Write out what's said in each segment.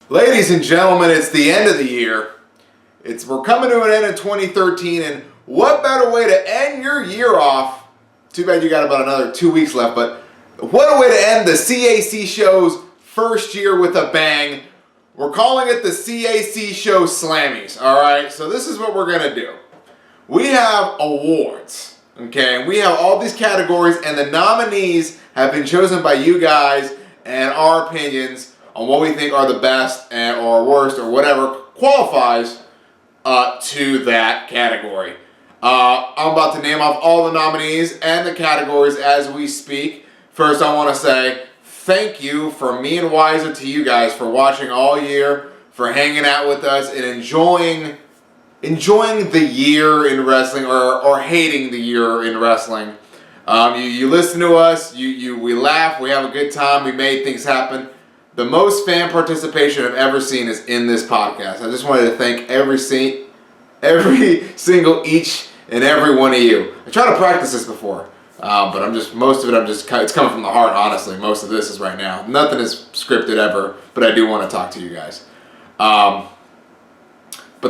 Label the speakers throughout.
Speaker 1: Ladies and gentlemen, it's the end of the year. We're coming to an end in 2013, and what better way to end your year off? Too bad you got about another 2 weeks left, but what a way to end the CACshow's first year with a bang. We're calling it the CACshow Slammys, alright? So this is what we're going to do. We have awards, okay? And we have all these categories, and the nominees have been chosen by you guys and our opinions on what we think are the best and or worst or whatever qualifies to that category. I'm about to name off all the nominees and the categories as we speak. First, I want to say thank you from me and Wiser to you guys for watching all year, for hanging out with us and enjoying the year in wrestling or hating the year in wrestling. You listen to us, we laugh, we have a good time, we made things happen. The most fan participation I've ever seen is in this podcast. I just wanted to thank every single each and every one of you. I tried to practice this before, but it's coming from the heart, honestly. Most of this is right now. Nothing is scripted ever, but I do want to talk to you guys. But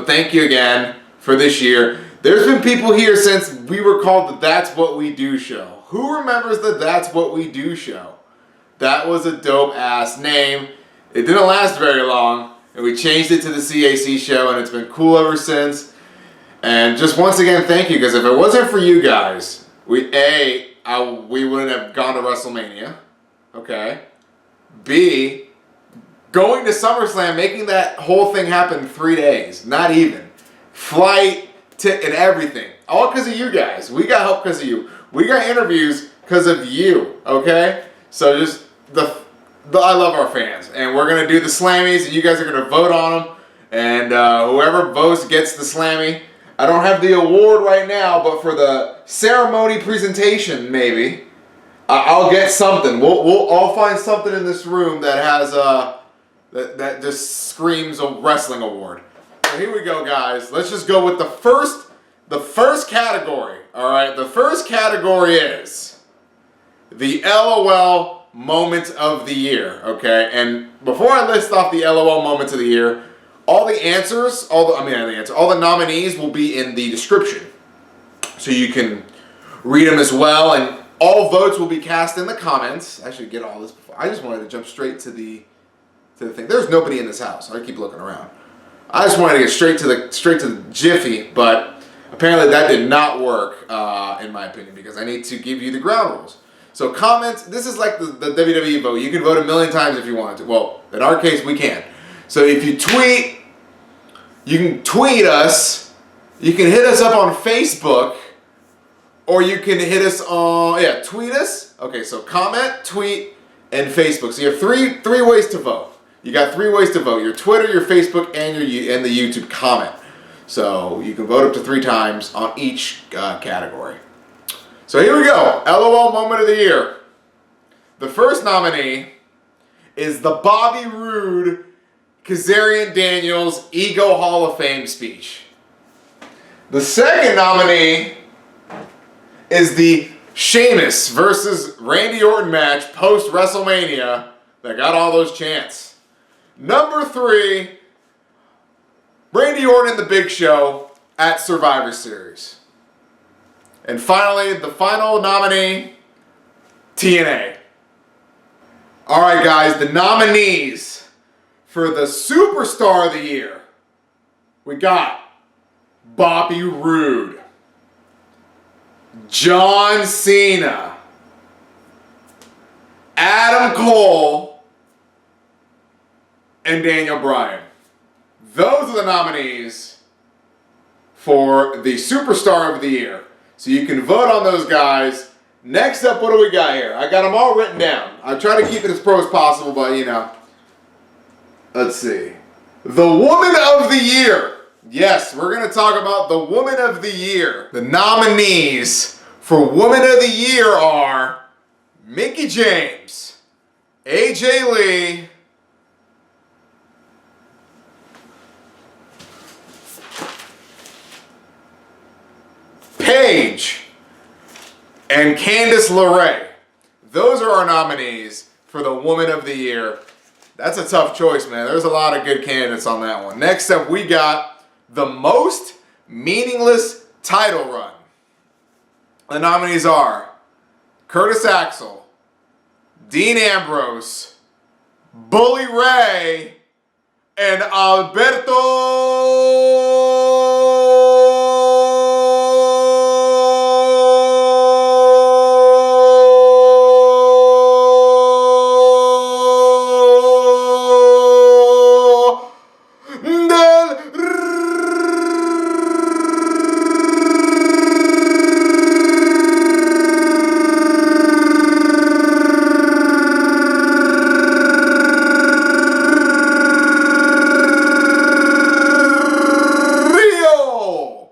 Speaker 1: thank you again for this year. There's been people here since we were called the That's What We Do show. Who remembers the That's What We Do show? That was a dope-ass name. It didn't last very long, and we changed it to the CAC show, and it's been cool ever since. And just once again, thank you, because if it wasn't for you guys, we wouldn't have gone to Wrestlemania, okay? B, going to Summerslam, making that whole thing happen in 3 days, not even. Flight, and everything. All because of you guys. We got help because of you. We got interviews because of you, okay? So just I love our fans, and we're gonna do the Slammys, and you guys are gonna vote on them, and whoever votes gets the Slammy. I don't have the award right now, but for the ceremony presentation, maybe I'll get something. I'll find something in this room that has that just screams a wrestling award. So here we go, guys. Let's just go with the first category. All right, the first category is the LOL moment of the year, okay? And before I list off the LOL moments of the year, all the nominees will be in the description. So you can read them as well, and all votes will be cast in the comments. I should get all this before. I just wanted to jump straight to the thing. There's nobody in this house. I keep looking around. I just wanted to get straight to the Jiffy, but apparently that did not work, in my opinion, because I need to give you the ground rules. So comments, this is like the WWE vote. You can vote 1,000,000 times if you wanted to. Well, in our case, we can. So if you tweet, you can tweet us. You can hit us up on Facebook, or you can hit us on, tweet us. Okay, so comment, tweet, and Facebook. So you have three ways to vote. You got 3 ways to vote: your Twitter, your Facebook, and the YouTube comment. So you can vote up to 3 times on each category. So here we go. LOL moment of the year. The first nominee is the Bobby Roode Kazarian Daniels Ego Hall of Fame speech. The second nominee is the Sheamus versus Randy Orton match post WrestleMania that got all those chants. Number 3, Randy Orton and the Big Show at Survivor Series. And finally, the final nominee, TNA. All right, guys, the nominees for the Superstar of the Year. We got Bobby Roode, John Cena, Adam Cole, and Daniel Bryan. Those are the nominees for the Superstar of the Year. So you can vote on those guys. Next up, what do we got here? I got them all written down. I try to keep it as pro as possible, but let's see. The Woman of the Year. Yes, we're going to talk about the Woman of the Year. The nominees for Woman of the Year are Mickie James, AJ Lee, Paige, and Candace LaRae. Those are our nominees for the Woman of the Year. That's a tough choice, man. There's a lot of good candidates on that one. Next up, we got the most meaningless title run. The nominees are Curtis Axel, Dean Ambrose, Bully Ray, and Alberto.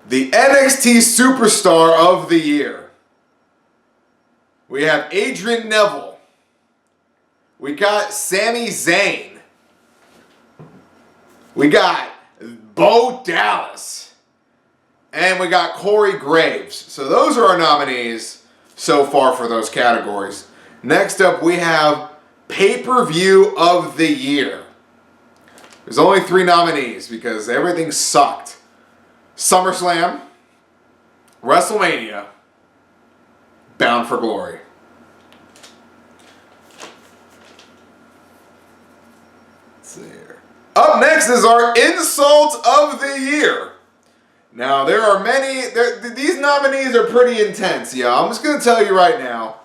Speaker 1: The NXT Superstar of the Year. We have Adrian Neville. We got Sami Zayn. We got Bo Dallas. And we got Corey Graves. So those are our nominees so far for those categories. Next up, we have Pay-Per-View of the Year. There's only 3 nominees because everything sucked. SummerSlam, WrestleMania, Bound for Glory. Let's see here. Up next is our Insult of the Year. Now, there are many, these nominees are pretty intense, y'all. I'm just going to tell you right now.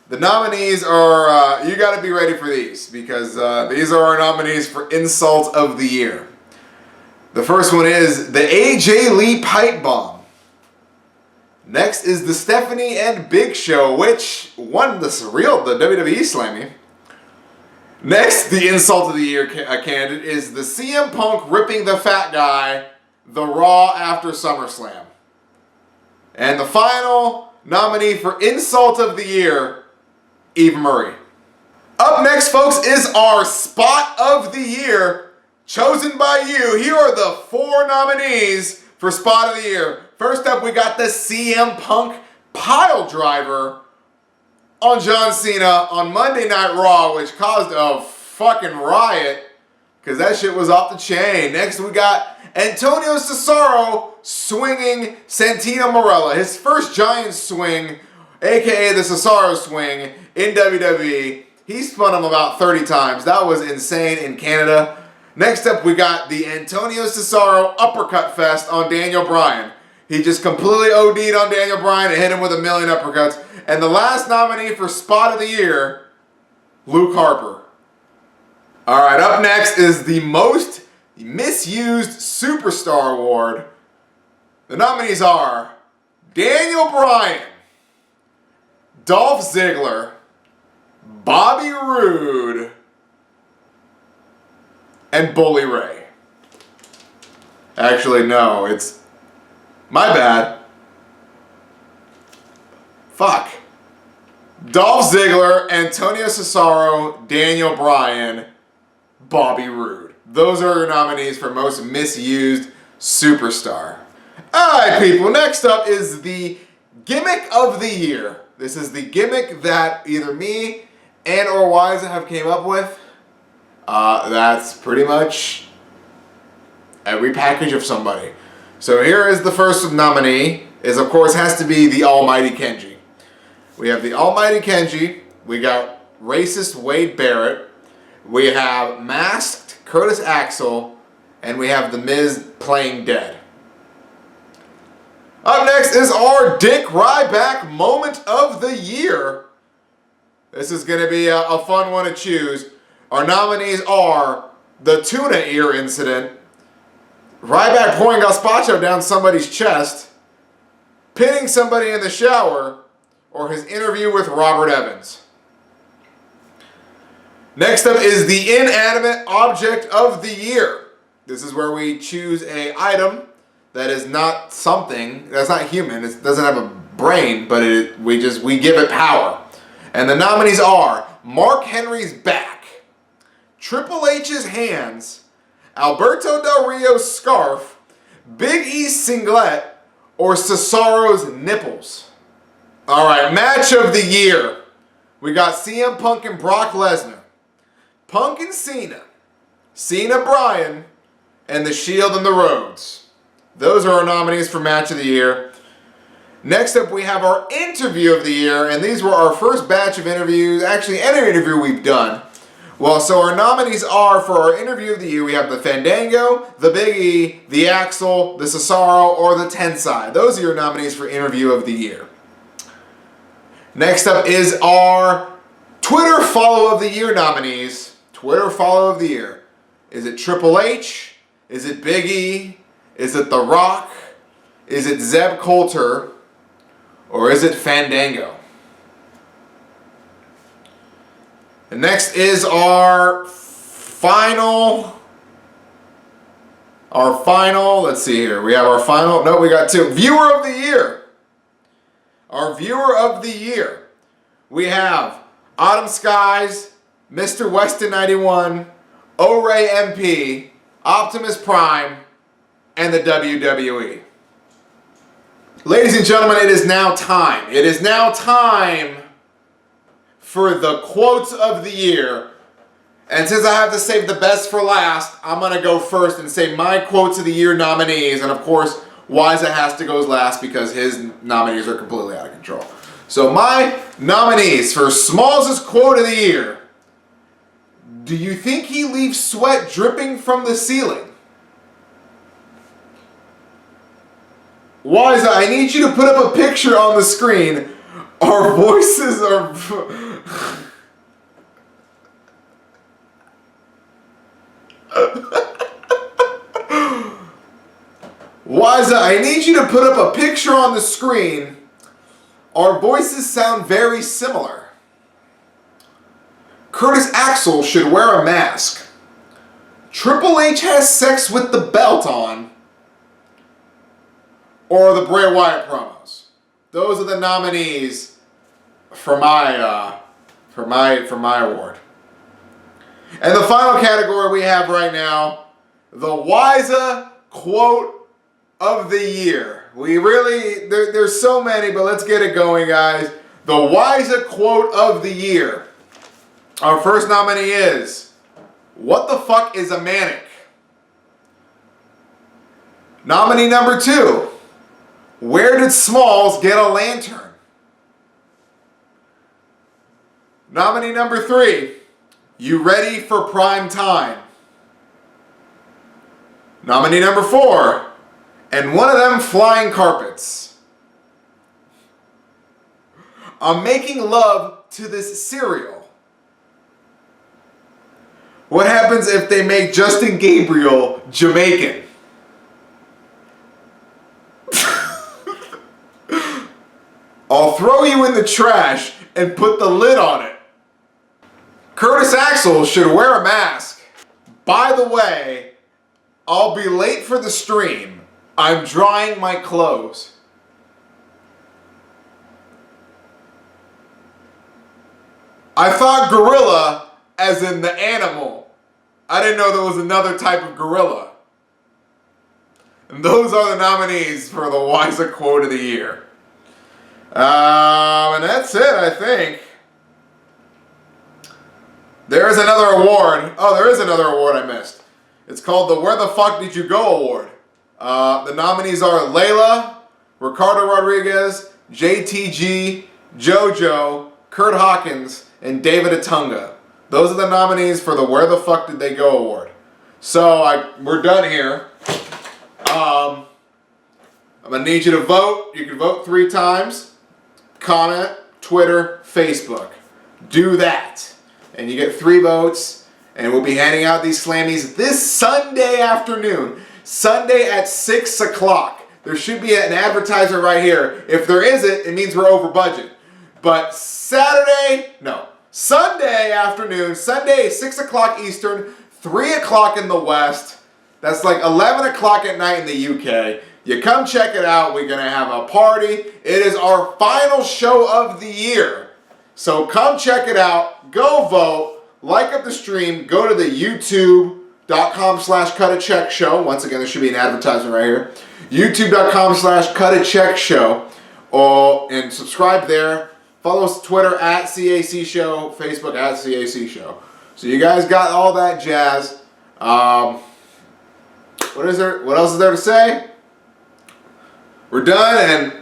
Speaker 1: The nominees are, you got to be ready for these because these are our nominees for Insult of the Year. The first one is the AJ Lee Pipebomb. Next is the Stephanie and Big Show, which won the WWE Slammy. Next, the Insult of the Year candidate is the CM Punk ripping the fat guy, the Raw after SummerSlam. And the final nominee for Insult of the Year, Eva Marie. Up next, folks, is our Spot of the Year. Chosen by you. Here are the 4 nominees for Spot of the Year. First up, we got the CM Punk Piledriver on John Cena on Monday Night Raw, which caused a fucking riot because that shit was off the chain. Next, we got Antonio Cesaro swinging Santino Marella. His first giant swing, a.k.a. the Cesaro Swing in WWE. He spun him about 30 times. That was insane in Canada. Next up, we got the Antonio Cesaro Uppercut Fest on Daniel Bryan. He just completely OD'd on Daniel Bryan and hit him with 1,000,000 uppercuts. And the last nominee for Spot of the Year, Luke Harper. Alright, up next is the Most Misused Superstar Award. The nominees are Daniel Bryan, Dolph Ziggler, Bobby Roode, and Bully Ray. Actually, no, it's... my bad. Fuck. Dolph Ziggler, Antonio Cesaro, Daniel Bryan, Bobby Roode. Those are your nominees for Most Misused Superstar. Alright, people, next up is the Gimmick of the Year. This is the gimmick that either me and or Wiza have came up with. That's pretty much every package of somebody. So here is the first nominee. Is of course has to be the Almighty Kenji. We have the Almighty Kenji. We got racist Wade Barrett. We have masked Curtis Axel, and we have the Miz playing dead. Up next is our Dick Ryback Moment of the Year. This is going to be a fun one to choose. Our nominees are the tuna ear incident, Ryback pouring gazpacho down somebody's chest, pinning somebody in the shower, or his interview with Robert Evans. Next up is the Inanimate Object of the Year. This is where we choose an item that is not something, that's not human, it doesn't have a brain, but we give it power. And the nominees are Mark Henry's back, Triple H's hands, Alberto Del Rio's scarf, Big E's singlet, or Cesaro's nipples. Alright, match of the year. We got CM Punk and Brock Lesnar, Punk and Cena, Cena, Bryan, and the Shield and the Rhodes. Those are our nominees for Match of the Year. Next up, we have our Interview of the Year, and these were our first batch of interviews. Actually, any interview we've done. Well, so our nominees are, for our Interview of the Year, we have the Fandango, the Big E, the Axel, the Cesaro, or the Tensai. Those are your nominees for Interview of the Year. Next up is our Twitter Follow of the Year nominees. Twitter Follow of the Year. Is it Triple H? Is it Big E? Is it The Rock? Is it Zeb Coulter? Or is it Fandango? And next is our final, let's see here. We have our final, no, we got two. Viewer of the Year. Our Viewer of the Year. We have Autumn Skies, Mr. Weston 91, O-Ray MP, Optimus Prime, and the WWE. Ladies and gentlemen, it is now time. It is now time for the quotes of the year. And since I have to save the best for last, I'm going to go first and say my quotes of the year nominees. And of course, Wiza has to go last because his nominees are completely out of control. So my nominees for Smalls' quote of the year. Do you think he leaves sweat dripping from the ceiling? Wiza, I need you to put up a picture on the screen. Our voices are... Wiza, I need you to put up a picture on the screen. Our voices sound very similar. Curtis Axel should wear a mask. Triple H has sex with the belt on. Or the Bray Wyatt promos. Those are the nominees for my award. And the final category we have right now, the Wiza quote of the year. We really, there's so many, but let's get it going, guys. The Wiza quote of the year. Our first nominee is, what the fuck is a manic? Nominee number 2, where did Smalls get a lantern? Nominee number 3, you ready for prime time? Nominee number 4, and one of them flying carpets. I'm making love to this cereal. What happens if they make Justin Gabriel Jamaican? I'll throw you in the trash and put the lid on it. Curtis Axel should wear a mask. By the way, I'll be late for the stream. I'm drying my clothes. I thought gorilla as in the animal. I didn't know there was another type of gorilla. And those are the nominees for the Wiza quote of the year. And that's it, I think. There is another award. Oh, there is another award I missed. It's called the Where the Fuck Did You Go Award. The nominees are Layla, Ricardo Rodriguez, JTG, JoJo, Kurt Hawkins, and David Otunga. Those are the nominees for the Where the Fuck Did They Go Award. So we're done here. I'm going to need you to vote. You can vote 3 times. Comment, Twitter, Facebook. Do that. And you get 3 votes. And we'll be handing out these Slammies this Sunday afternoon. Sunday at 6 o'clock. There should be an advertiser right here. If there isn't, it means we're over budget. But Sunday afternoon, Sunday 6 o'clock Eastern, 3 o'clock in the West. That's like 11 o'clock at night in the UK. You come check it out. We're going to have a party. It is our final show of the year. So come check it out. Go vote. Like up the stream. Go to the youtube.com/cutacheckshow. Once again, there should be an advertisement right here. youtube.com/cutacheckshow. And subscribe there. Follow us on Twitter @CACShow. Facebook @CACShow. So you guys got all that jazz. What is there? What else is there to say? We're done, and